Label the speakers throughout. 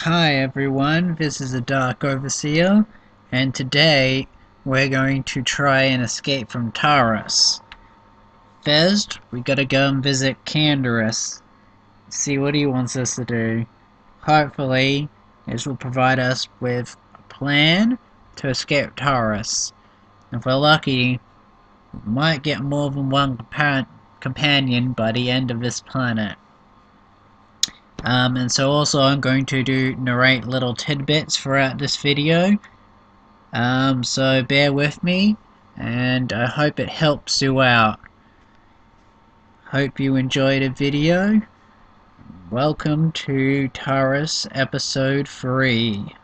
Speaker 1: Hi everyone, this is the Dark Overseer, and today we're going to try and escape from Taris. First, we gotta go and visit Canderous, see what he wants us to do. Hopefully, this will provide us with a plan to escape Taris. If we're lucky, we might get more than one companion by the end of this planet. And so also I'm going to narrate little tidbits throughout this video. So bear with me, and I hope it helps you out. Hope you enjoyed the video. Welcome to Taris Episode 3.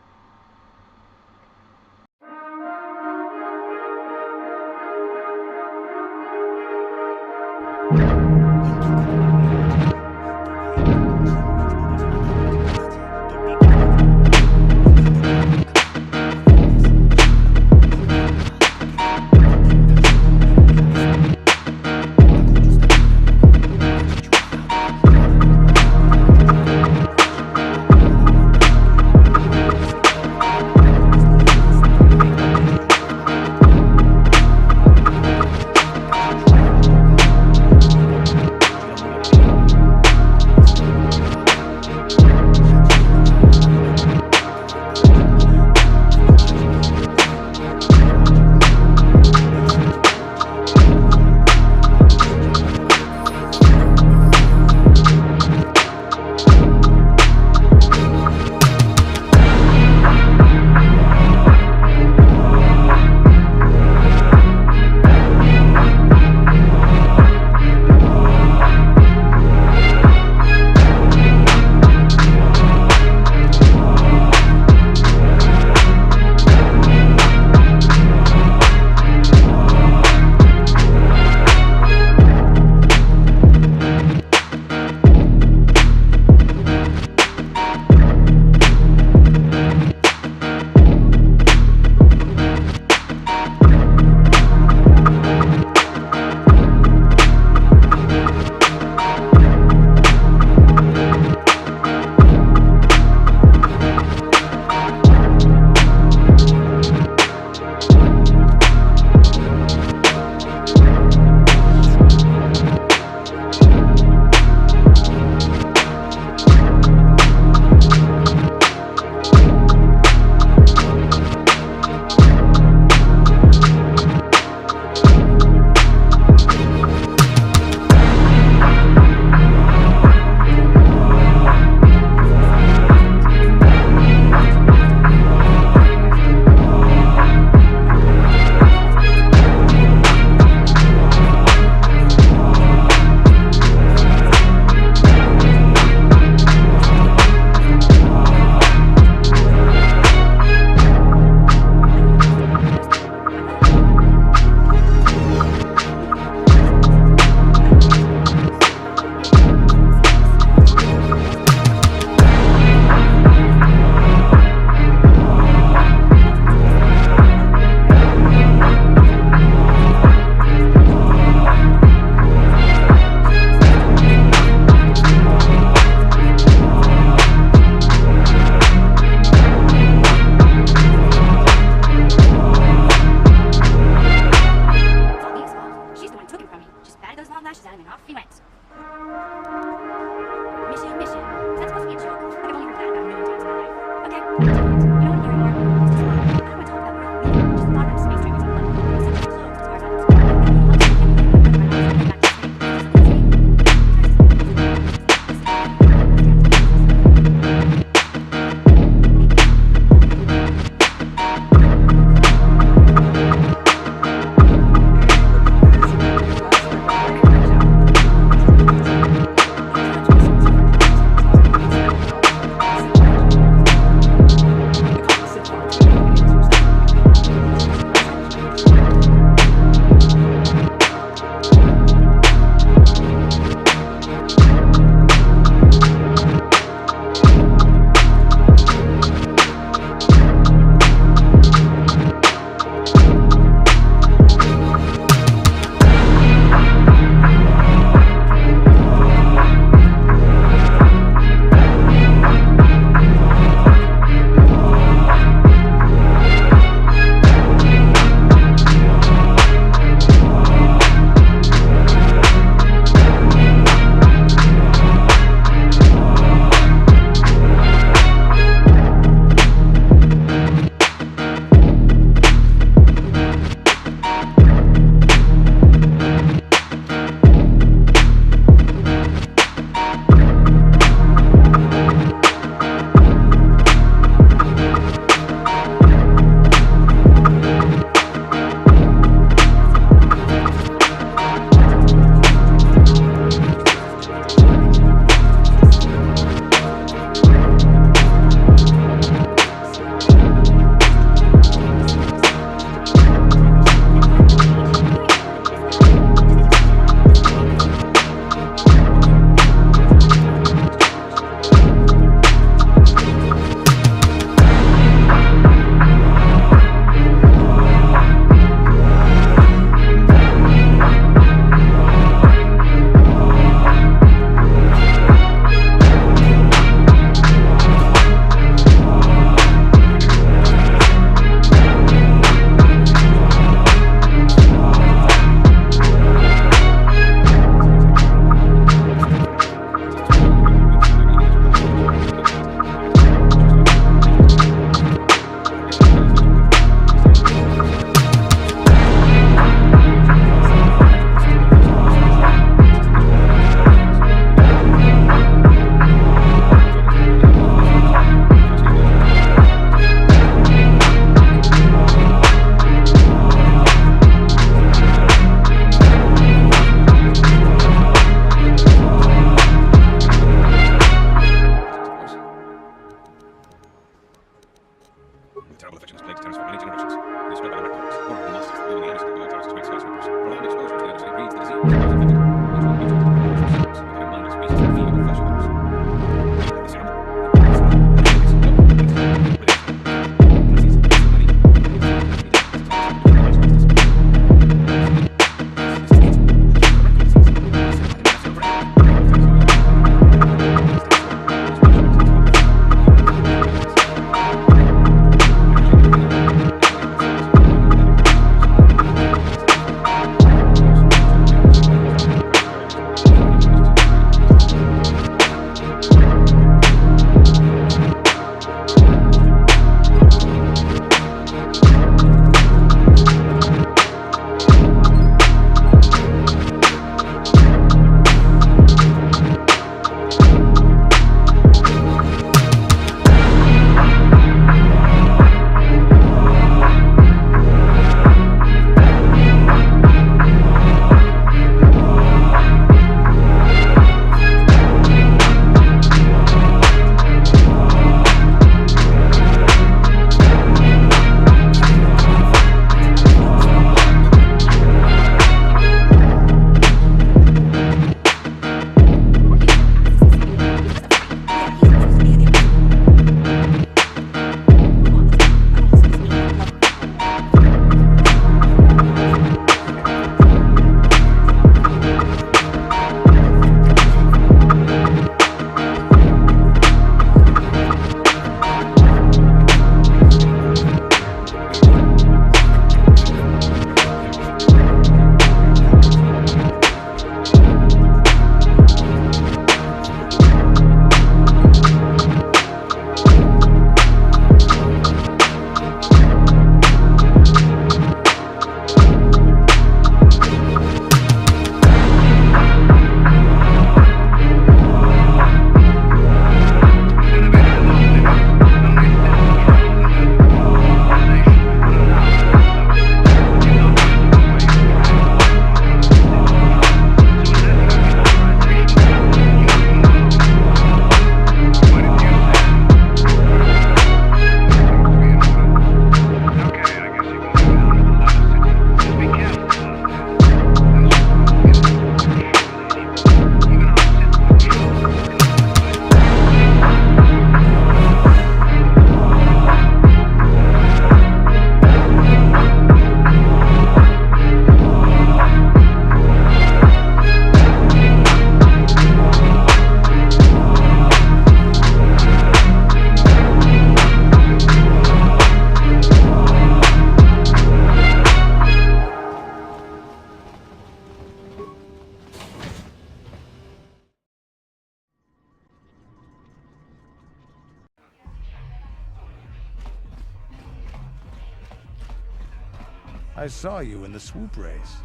Speaker 2: I saw you in the swoop race.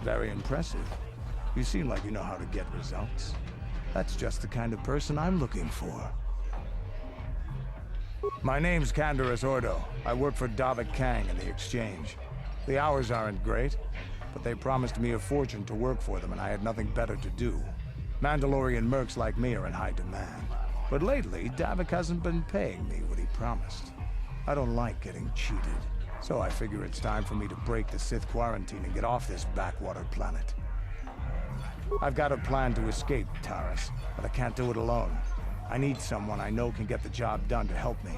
Speaker 2: Very impressive. You seem like you know how to get results. That's just the kind of person I'm looking for. My name's Canderous Ordo. I work for Davik Kang in the Exchange. The hours aren't great, but they promised me a fortune to work for them and I had nothing better to do. Mandalorian mercs like me are in high demand. But lately, Davik hasn't been paying me what he promised. I don't like getting cheated, so I figure it's time for me to break the Sith quarantine and get off this backwater planet. I've got a plan to escape Taris, but I can't do it alone. I need someone I know can get the job done to help me.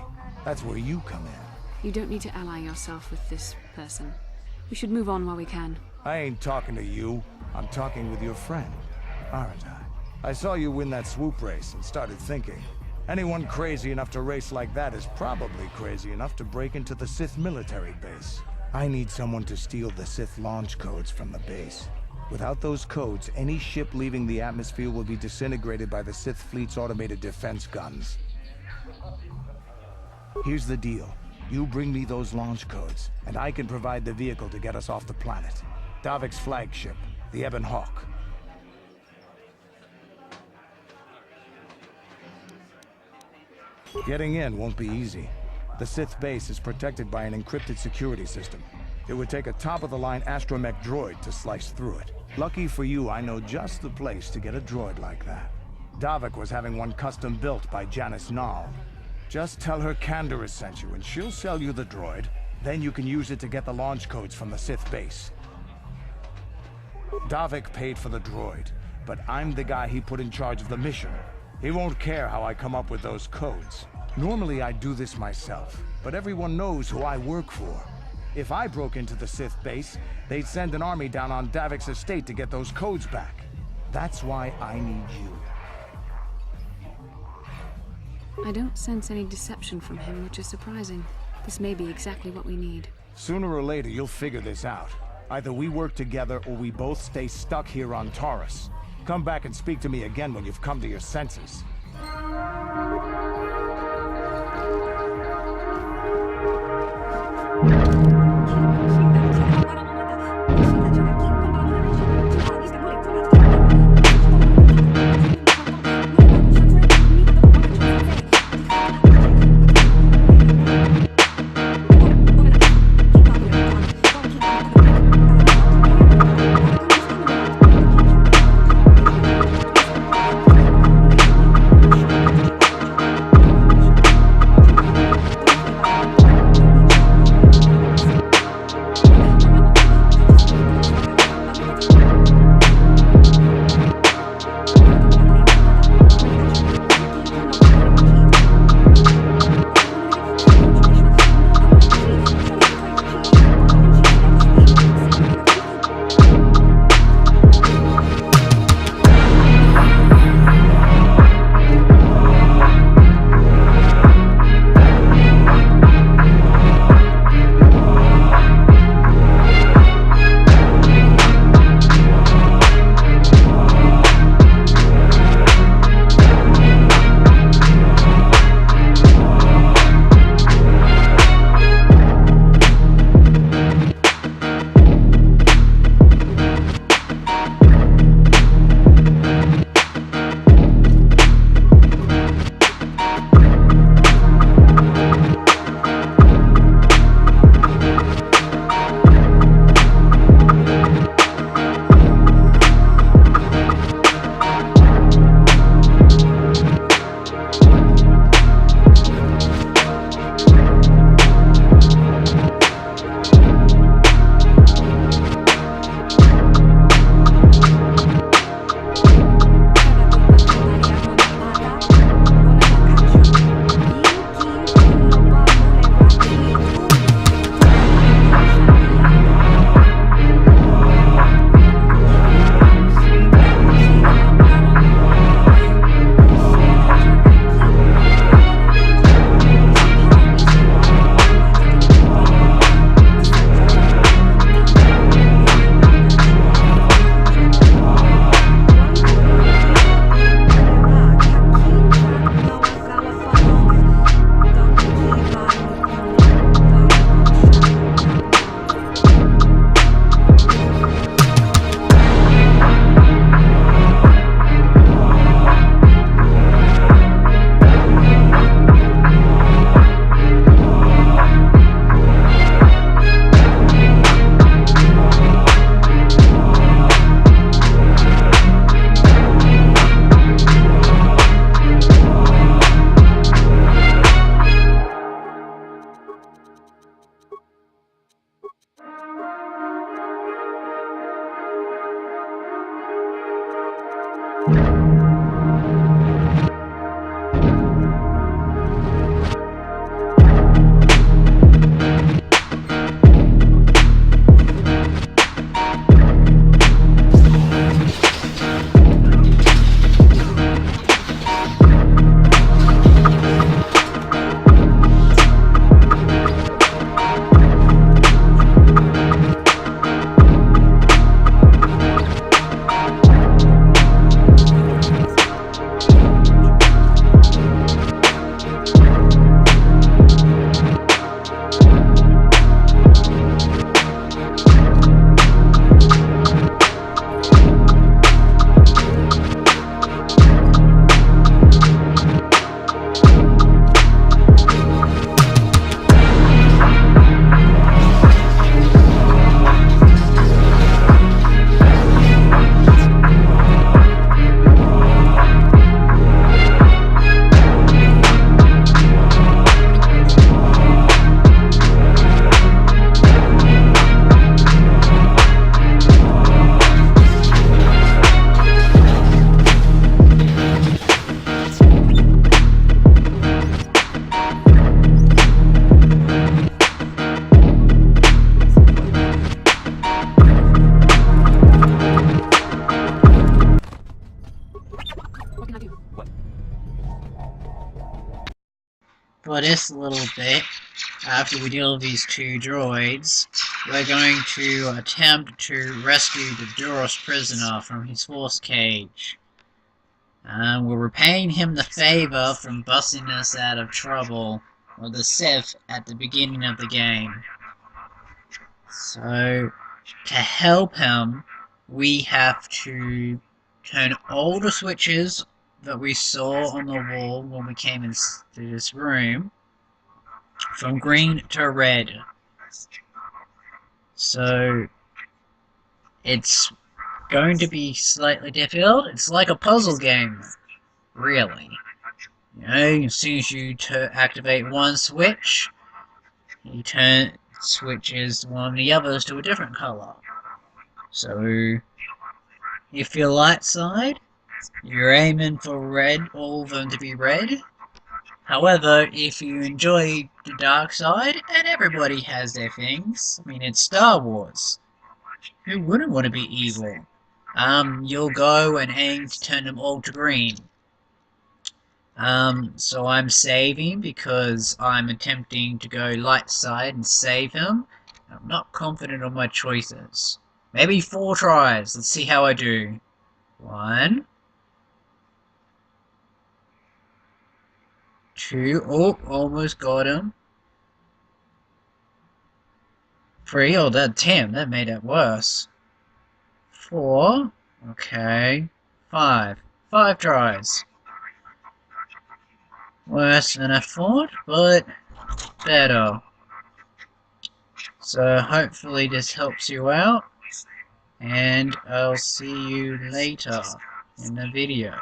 Speaker 2: That's where you come in.
Speaker 3: You don't need to ally yourself with this person. We should move on while we can.
Speaker 2: I ain't talking to you. I'm talking with your friend, aren't I? I saw you win that swoop race and started thinking, anyone crazy enough to race like that is probably crazy enough to break into the Sith military base. I need someone to steal the Sith launch codes from the base. Without those codes, any ship leaving the atmosphere will be disintegrated by the Sith fleet's automated defense guns. Here's the deal. You bring me those launch codes, and I can provide the vehicle to get us off the planet. Davik's flagship, the Ebon Hawk. Getting in won't be easy. The Sith base is protected by an encrypted security system. It would take a top-of-the-line astromech droid to slice through it. Lucky for you, I know just the place to get a droid like that. Davik was having one custom built by Janice Nall. Just tell her Canderous sent you and she'll sell you the droid. Then you can use it to get the launch codes from the Sith base. Davik paid for the droid, but I'm the guy he put in charge of the mission. He won't care how I come up with those codes. Normally I'd do this myself, but everyone knows who I work for. If I broke into the Sith base, they'd send an army down on Davik's estate to get those codes back. That's why I need you.
Speaker 3: I don't sense any deception from him, which is surprising. This may be exactly what we need.
Speaker 2: Sooner or later, you'll figure this out. Either we work together or we both stay stuck here on Taris. Come back and speak to me again when you've come to your senses.
Speaker 1: for this little bit, after we deal with these two droids, we're going to attempt to rescue the Duros prisoner from his force cage. We're repaying him the favor from busting us out of trouble with the Sith at the beginning of the game. So, to help him, we have to turn all the switches that we saw on the wall when we came into this room from green to red. So, it's going to be slightly difficult. It's like a puzzle game, really. You know, as soon as you activate one switch, you switches one of the others to a different color. So, if you're light side, you're aiming for red, all of them to be red. However, if you enjoy the dark side, and everybody has their things, I mean, it's Star Wars. Who wouldn't want to be evil? You'll go and aim to turn them all to green. So I'm saving because I'm attempting to go light side and save him. I'm not confident on my choices. Maybe 4 tries. Let's see how I do. 1, 2. Oh, almost got him. 3. Oh, damn, that made it worse. 4. Okay. 5. 5 tries. Worse than I thought, but better. So hopefully this helps you out, and I'll see you later in the video.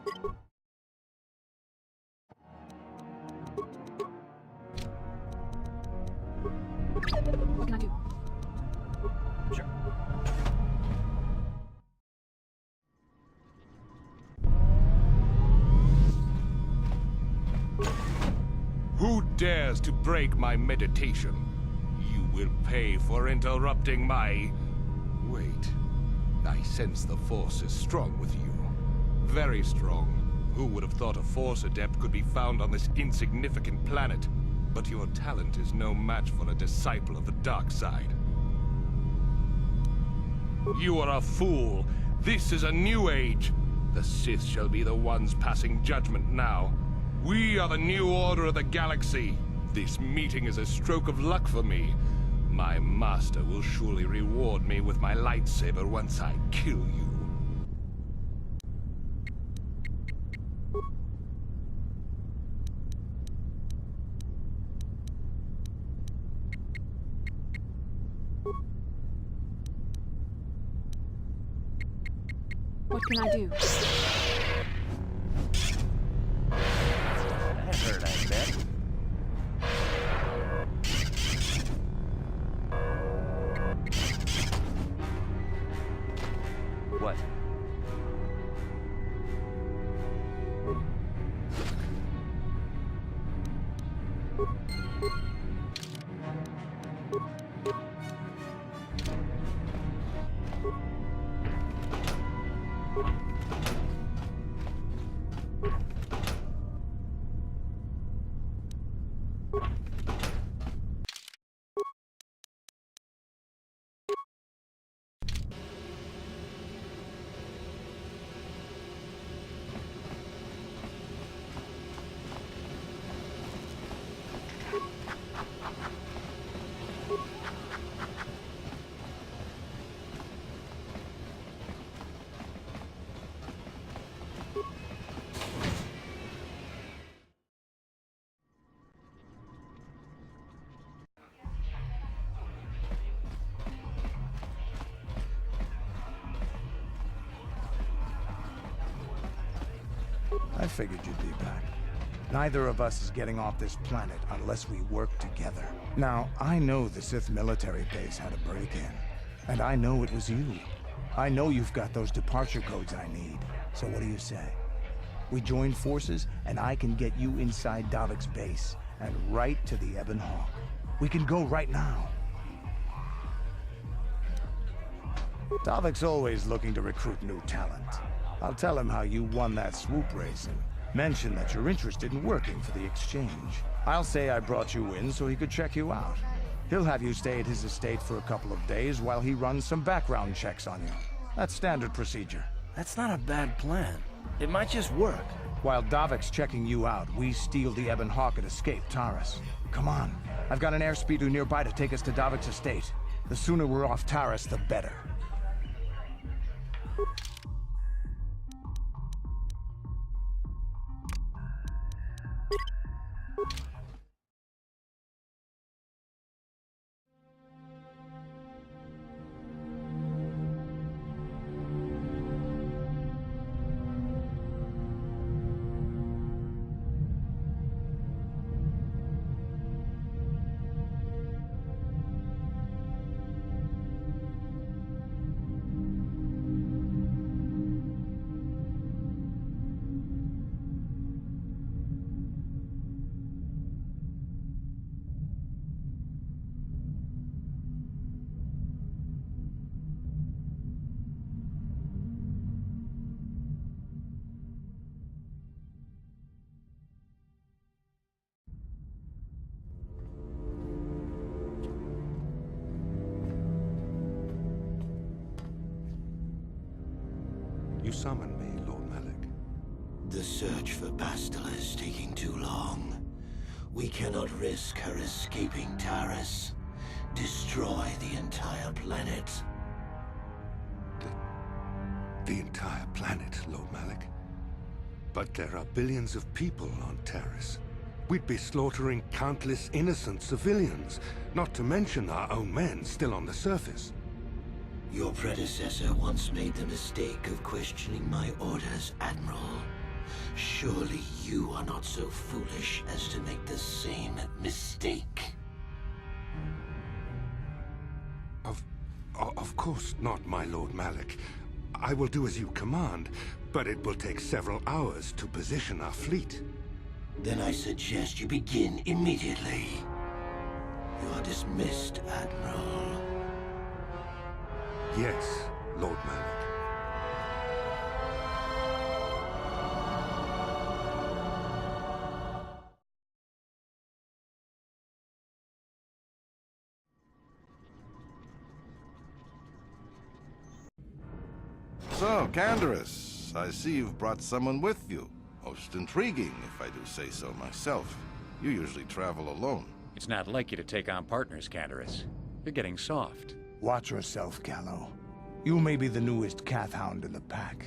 Speaker 3: What can I do?
Speaker 1: Sure.
Speaker 4: Who dares to break my meditation? You will pay for interrupting my... Wait. I sense the Force is strong with you. Very strong. Who would have thought a Force adept could be found on this insignificant planet? But your talent is no match for a disciple of the dark side. You are a fool. This is a new age. The Sith shall be the ones passing judgment now. We are the new order of the galaxy. This meeting is a stroke of luck for me. My master will surely reward me with my lightsaber once I kill you.
Speaker 3: What can I do?
Speaker 5: That hurt, I bet. What?
Speaker 2: I figured you'd be back. Neither of us is getting off this planet unless we work together. Now, I know the Sith military base had a break-in. And I know it was you. I know you've got those departure codes I need. So what do you say? We join forces, and I can get you inside Davik's base, and right to the Ebon Hawk. We can go right now. Davik's always looking to recruit new talent. I'll tell him how you won that swoop race and mention that you're interested in working for the exchange. I'll say I brought you in so he could check you out. He'll have you stay at his estate for a couple of days while he runs some background checks on you. That's standard procedure.
Speaker 5: That's not a bad plan. It might just work.
Speaker 2: While Davik's checking you out, we steal the Ebon Hawk and escape Taris. Come on. I've got an airspeeder nearby to take us to Davik's estate. The sooner we're off Taris, the better.
Speaker 6: You summoned me, Lord Malik.
Speaker 7: The search for Bastila is taking too long. We cannot risk her escaping Taris. Destroy the entire planet.
Speaker 6: The entire planet, Lord Malik. But there are billions of people on Taris. We'd be slaughtering countless innocent civilians, not to mention our own men still on the surface.
Speaker 7: Your predecessor once made the mistake of questioning my orders, Admiral. Surely you are not so foolish as to make the same mistake.
Speaker 6: Of course not, my Lord Malik. I will do as you command, but it will take several hours to position our fleet.
Speaker 7: Then I suggest you begin immediately. You are dismissed, Admiral.
Speaker 6: Yes, Lord Malik.
Speaker 8: So, Candaris, I see you've brought someone with you. Most intriguing, if I do say so myself. You usually travel alone.
Speaker 9: It's not like you to take on partners, Taris. You're getting soft.
Speaker 2: Watch yourself, Callow. You may be the newest Cathhound in the pack,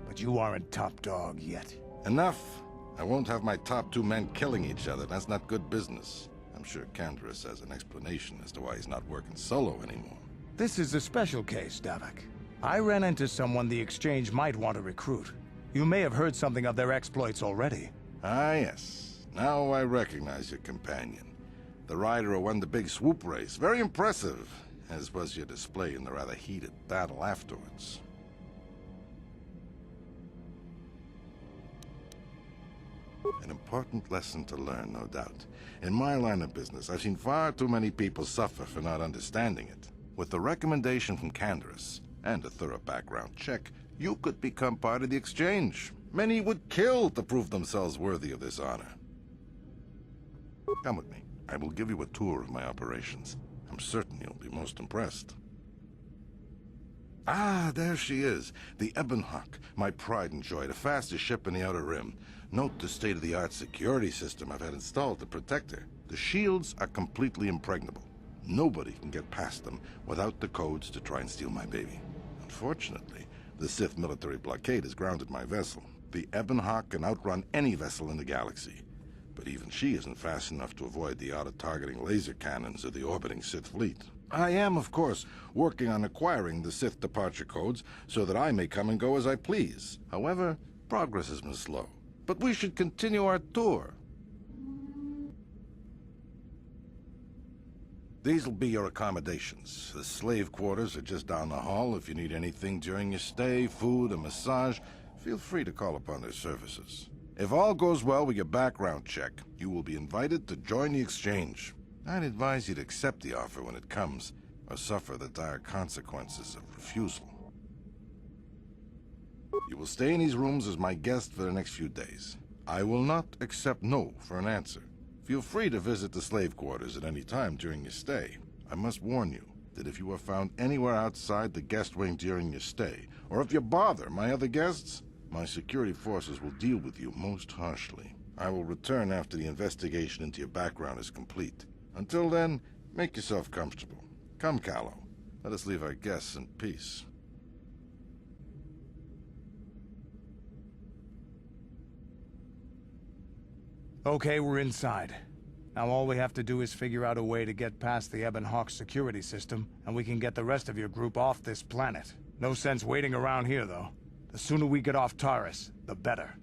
Speaker 2: but you aren't top dog yet.
Speaker 8: Enough. I won't have my top two men killing each other. That's not good business. I'm sure Candaris has an explanation as to why he's not working solo anymore.
Speaker 2: This is a special case, Davik. I ran into someone the Exchange might want to recruit. You may have heard something of their exploits already.
Speaker 8: Ah, yes. Now I recognize your companion. The rider who won the big swoop race. Very impressive, as was your display in the rather heated battle afterwards. An important lesson to learn, no doubt. In my line of business, I've seen far too many people suffer for not understanding it. With the recommendation from Candaris, and a thorough background check, you could become part of the Exchange. Many would kill to prove themselves worthy of this honor. Come with me. I will give you a tour of my operations. I'm certain you'll be most impressed. Ah, there she is. The Ebon Hawk, my pride and joy, the fastest ship in the Outer Rim. Note the state-of-the-art security system I've had installed to protect her. The shields are completely impregnable. Nobody can get past them without the codes to try and steal my baby. Unfortunately, the Sith military blockade has grounded my vessel. The Ebon Hawk can outrun any vessel in the galaxy. But even she isn't fast enough to avoid the auto-targeting laser cannons of the orbiting Sith fleet. I am, of course, working on acquiring the Sith departure codes so that I may come and go as I please. However, progress has been slow. But we should continue our tour. These'll be your accommodations. The slave quarters are just down the hall. If you need anything during your stay, food, a massage, feel free to call upon their services. If all goes well with your background check, you will be invited to join the Exchange. I'd advise you to accept the offer when it comes, or suffer the dire consequences of refusal. You will stay in these rooms as my guest for the next few days. I will not accept no for an answer. Feel free to visit the slave quarters at any time during your stay. I must warn you that if you are found anywhere outside the guest wing during your stay, or if you bother my other guests, my security forces will deal with you most harshly. I will return after the investigation into your background is complete. Until then, make yourself comfortable. Come, Callow. Let us leave our guests in peace.
Speaker 2: Okay, we're inside. Now all we have to do is figure out a way to get past the Ebon Hawk security system, and we can get the rest of your group off this planet. No sense waiting around here, though. The sooner we get off Taris, the better.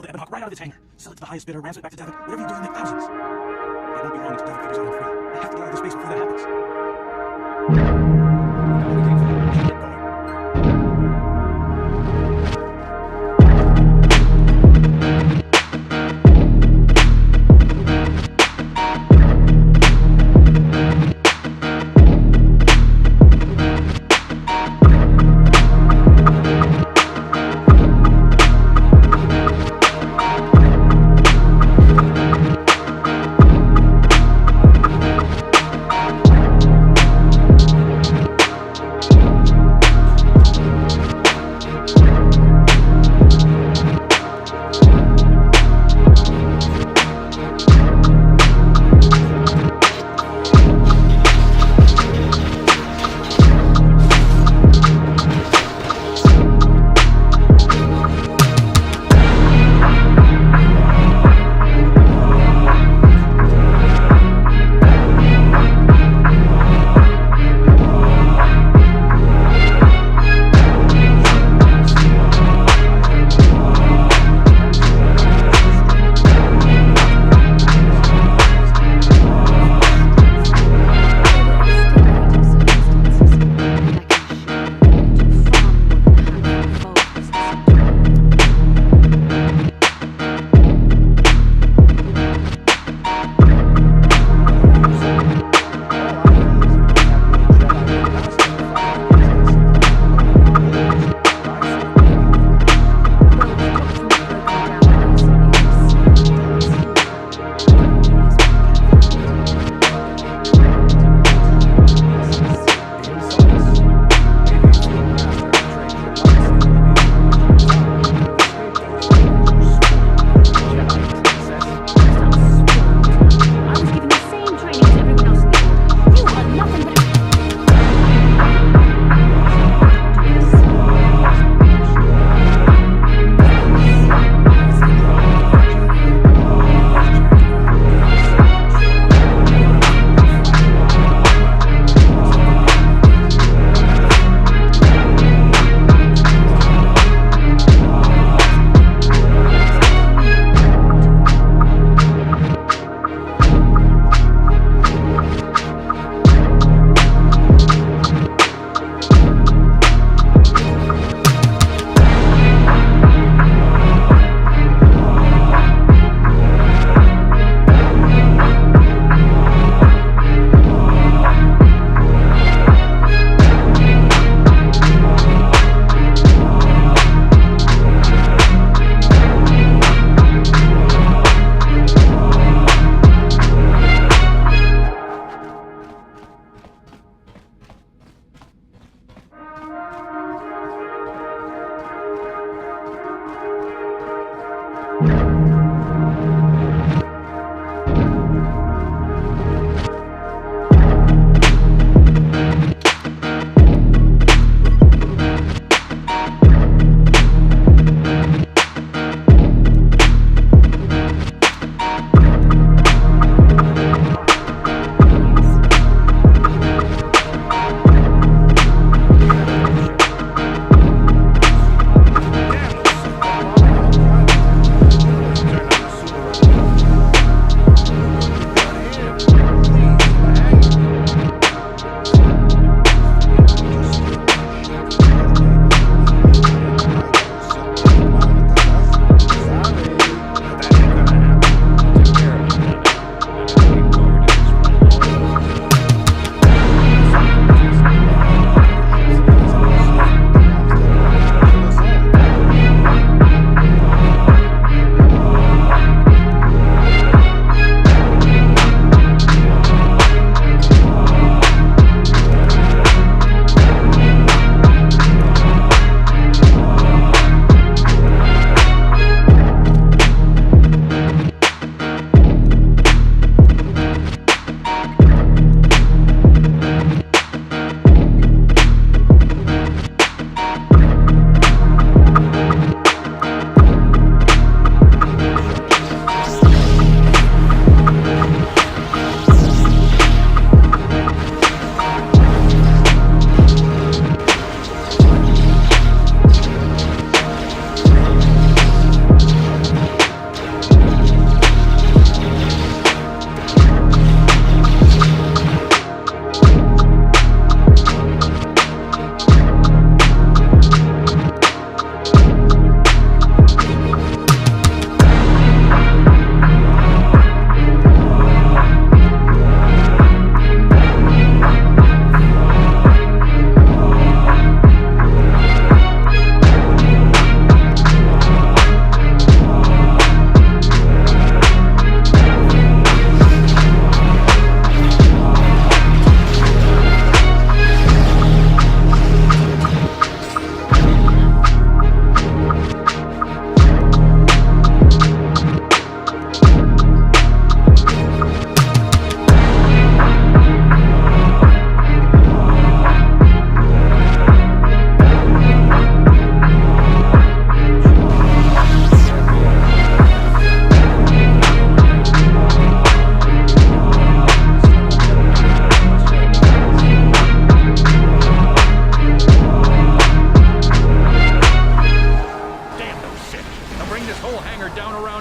Speaker 10: the Ebon Hawk right out of its hangar. Sell it to the highest bidder, ransom it back to Devon. Whatever you do, make thousands. It won't be long until Devon figures out I'm free. I have to get out of this base before that happens.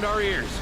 Speaker 4: around our ears.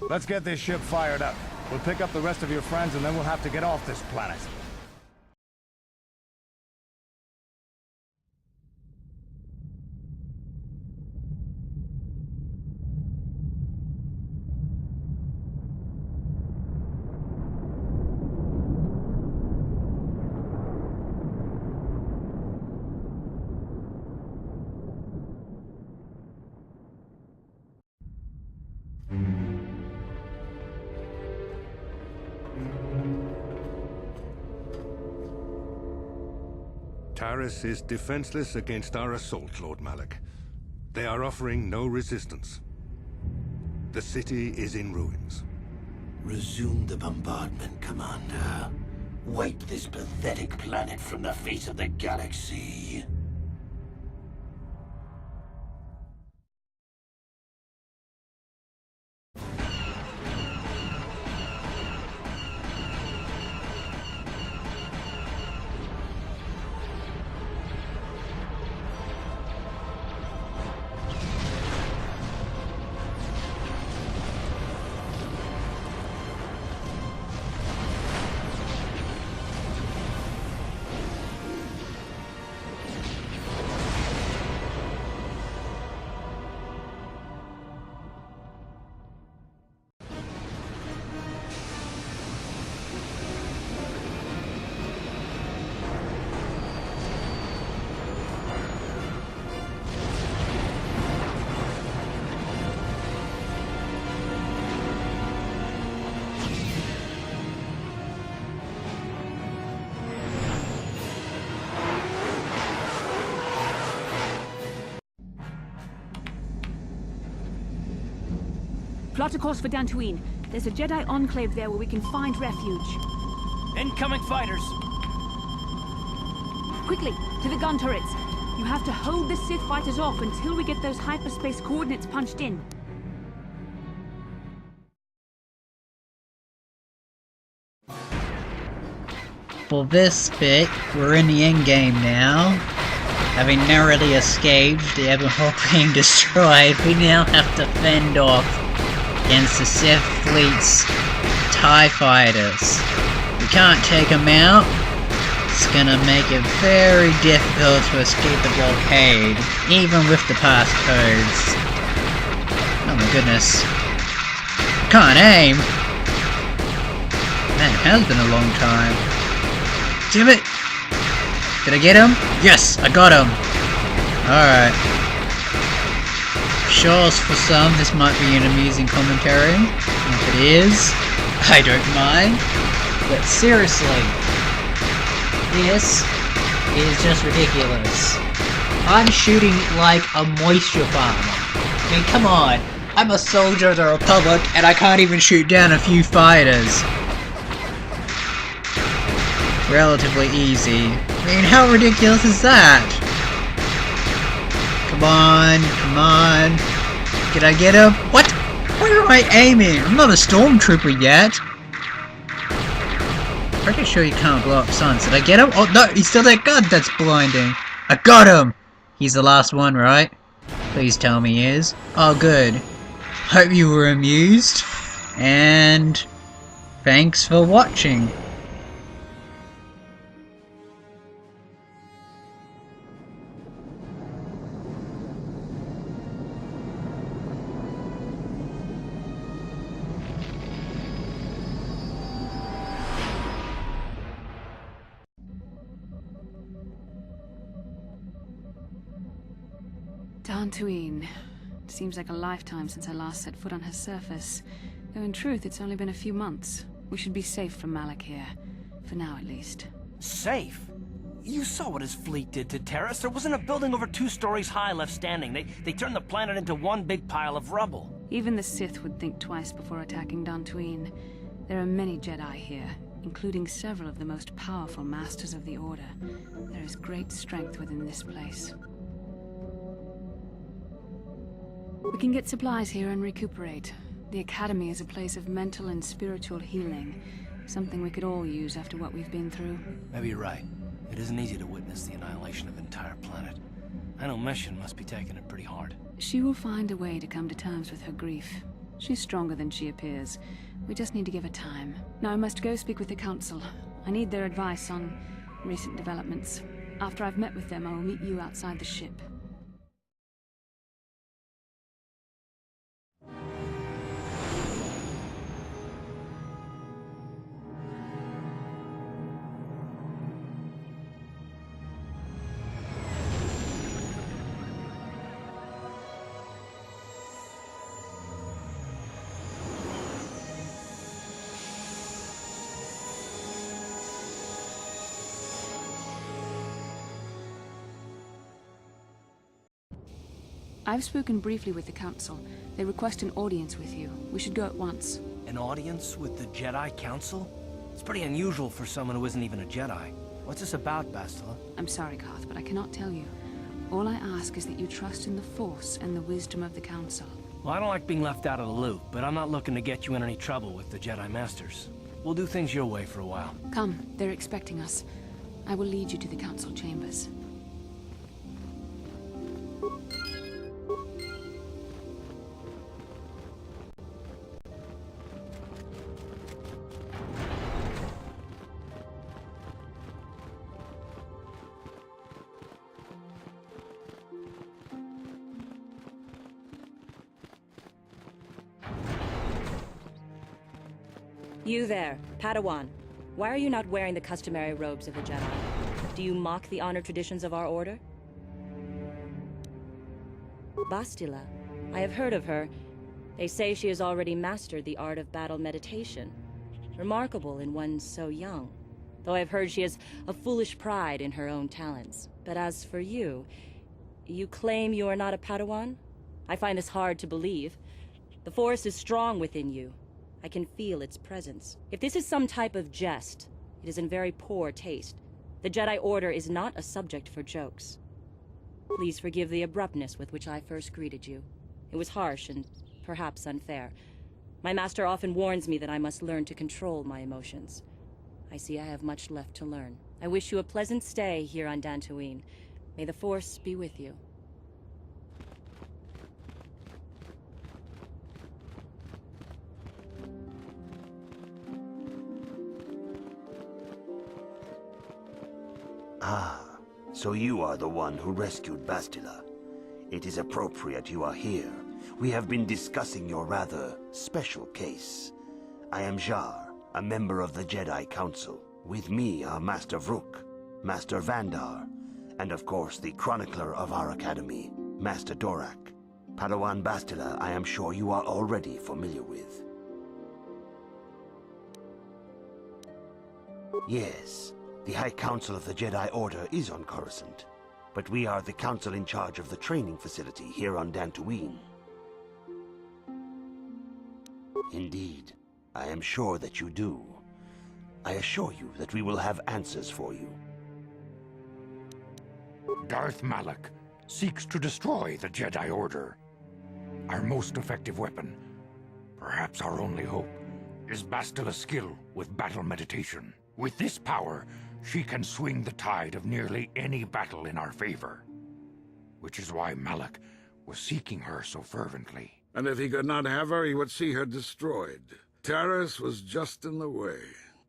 Speaker 2: Let's get this ship fired up. We'll pick up the rest of your friends and then we'll have to get off this planet.
Speaker 6: Taris is defenseless against our assault, Lord Malak. They are offering no resistance. The city is in ruins.
Speaker 7: Resume the bombardment, Commander. Wipe this pathetic planet from the face of the galaxy.
Speaker 3: Plot a course for Dantooine. There's a Jedi enclave there where we can find refuge.
Speaker 5: Incoming fighters!
Speaker 3: Quickly, to the gun turrets. You have to hold the Sith fighters off until we get those hyperspace coordinates punched in.
Speaker 1: For this bit, we're in the endgame now. Having narrowly escaped the Ebonhawk being destroyed, we now have to fend off against the Sith fleet's TIE fighters. We can't take them out. It's gonna make it very difficult to escape the blockade, even with the passcodes. Oh my goodness. Can't aim! Man, it has been a long time. Damn it! Did I get him? Yes, I got him! Alright. Sure, for some, this might be an amusing commentary. If it is, I don't mind. But seriously, this is just ridiculous. I'm shooting like a moisture farmer. I mean, come on. I'm a soldier of the Republic, and I can't even shoot down a few fighters. Relatively easy. I mean, how ridiculous is that? Come on, come on. Did I get him? What? Where am I aiming? I'm not a stormtrooper yet. Pretty sure you can't blow up suns. Did I get him? Oh no, he's still there. God, that's blinding. I got him! He's the last one, right? Please tell me he is. Oh, good. Hope you were amused. And thanks for watching.
Speaker 3: Dantooine. Seems like a lifetime since I last set foot on her surface. Though in truth, it's only been a few months. We should be safe from Malak here. For now, at least.
Speaker 5: Safe? You saw what his fleet did to Taris. There wasn't a building over 2 stories high left standing. They turned the planet into one big pile of rubble.
Speaker 3: Even the Sith would think twice before attacking Dantooine. There are many Jedi here, including several of the most powerful Masters of the Order. There is great strength within this place. We can get supplies here and recuperate. The Academy is a place of mental and spiritual healing, something we could all use after what we've been through.
Speaker 5: Maybe you're right. It isn't easy to witness the annihilation of an entire planet. I know Mission must be taking it pretty hard.
Speaker 3: She will find a way to come to terms with her grief. She's stronger than she appears. We just need to give her time. Now I must go speak with the Council. I need their advice on recent developments. After I've met with them, I will meet you outside the ship. I've spoken briefly with the Council. They request an audience with you. We should go at once.
Speaker 5: An audience with the Jedi Council? It's pretty unusual for someone who isn't even a Jedi. What's this about, Bastila?
Speaker 3: I'm sorry, Carth, but I cannot tell you. All I ask is that you trust in the Force and the wisdom of the Council.
Speaker 5: Well, I don't like being left out of the loop, but I'm not looking to get you in any trouble with the Jedi Masters. We'll do things your way for a while.
Speaker 3: Come, they're expecting us. I will lead you to the Council chambers.
Speaker 11: You there, Padawan. Why are you not wearing the customary robes of the Jedi? Do you mock the honor traditions of our order? Bastila. I have heard of her. They say she has already mastered the art of battle meditation. Remarkable in one so young. Though I've heard she has a foolish pride in her own talents. But as for you, you claim you are not a Padawan? I find this hard to believe. The Force is strong within you. I can feel its presence. If this is some type of jest, it is in very poor taste. The Jedi Order is not a subject for jokes. Please forgive the abruptness with which I first greeted you. It was harsh and perhaps unfair. My master often warns me that I must learn to control my emotions. I see I have much left to learn. I wish you a pleasant stay here on Dantooine. May the Force be with you.
Speaker 12: Ah, so you are the one who rescued Bastila. It is appropriate you are here. We have been discussing your rather special case. I am Jar, a member of the Jedi Council. With me are Master Vrook, Master Vandar, and of course the chronicler of our academy, Master Dorak. Padawan Bastila, I am sure you are already familiar with. Yes. The High Council of the Jedi Order is on Coruscant, but we are the council in charge of the training facility here on Dantooine. Indeed, I am sure that you do. I assure you that we will have answers for you.
Speaker 13: Darth Malak seeks to destroy the Jedi Order. Our most effective weapon, perhaps our only hope, is Bastila's skill with battle meditation. With this power, she can swing the tide of nearly any battle in our favor. Which is why Malak was seeking her so fervently.
Speaker 14: And if he could not have her, he would see her destroyed. Taris was just in the way.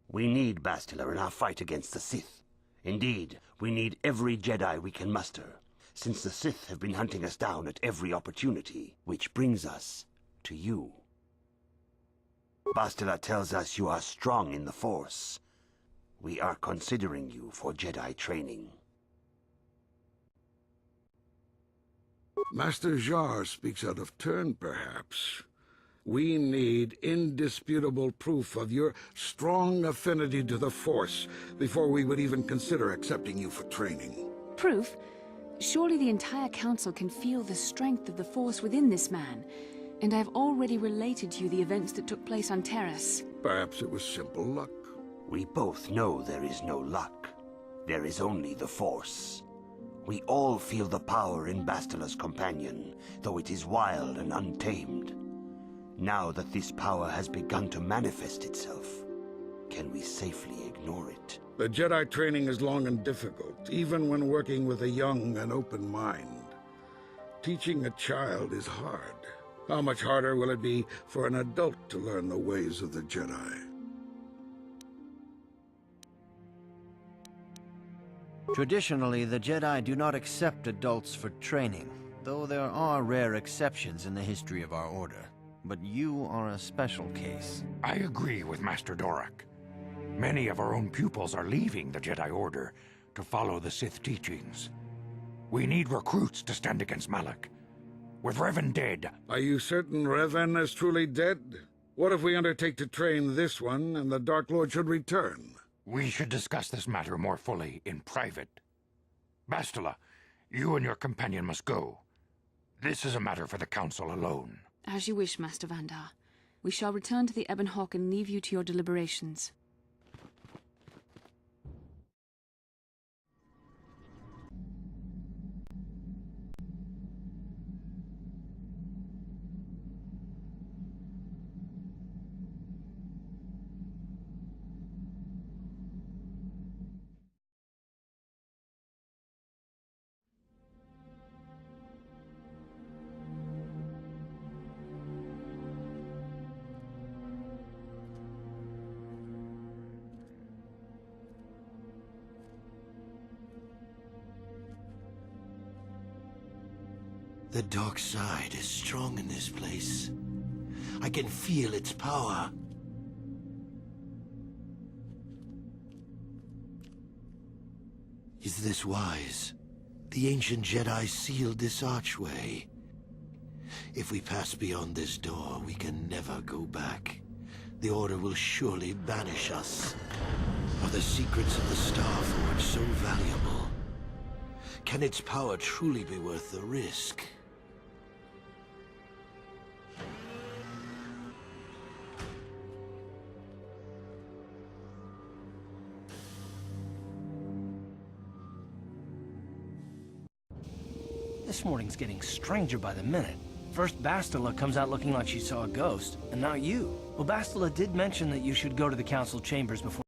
Speaker 12: We need Bastila in our fight against the Sith. Indeed, we need every Jedi we can muster, since the Sith have been hunting us down at every opportunity, which brings us to you. Bastila tells us you are strong in the Force. We are considering you for Jedi training.
Speaker 14: Master Jar speaks out of turn, perhaps. We need indisputable proof of your strong affinity to the Force before we would even consider accepting you for training.
Speaker 3: Proof? Surely the entire Council can feel the strength of the Force within this man. And I've already related to you the events that took place on Taris.
Speaker 14: Perhaps it was simple luck.
Speaker 12: We both know there is no luck. There is only the Force. We all feel the power in Bastila's companion, though it is wild and untamed. Now that this power has begun to manifest itself, can we safely ignore it?
Speaker 14: The Jedi training is long and difficult, even when working with a young and open mind. Teaching a child is hard. How much harder will it be for an adult to learn the ways of the Jedi?
Speaker 15: Traditionally, the Jedi do not accept adults for training, though there are rare exceptions in the history of our order. But you are a special case.
Speaker 13: I agree with Master Dorak. Many of our own pupils are leaving the Jedi Order to follow the Sith teachings. We need recruits to stand against Malak. With Revan dead...
Speaker 14: Are you certain Revan is truly dead? What if we undertake to train this one and the Dark Lord should return?
Speaker 13: We should discuss this matter more fully in private. Bastila, you and your companion must go. This is a matter for the Council alone.
Speaker 3: As you wish, Master Vandar. We shall return to the Ebon Hawk and leave you to your deliberations.
Speaker 7: The dark side is strong in this place. I can feel its power. Is this wise? The ancient Jedi sealed this archway. If we pass beyond this door, we can never go back. The Order will surely banish us. Are the secrets of the Star Forge so valuable? Can its power truly be worth the risk?
Speaker 5: This morning's getting stranger by the minute. First Bastila comes out looking like she saw a ghost, and now you. Well, Bastila did mention that you should go to the council chambers before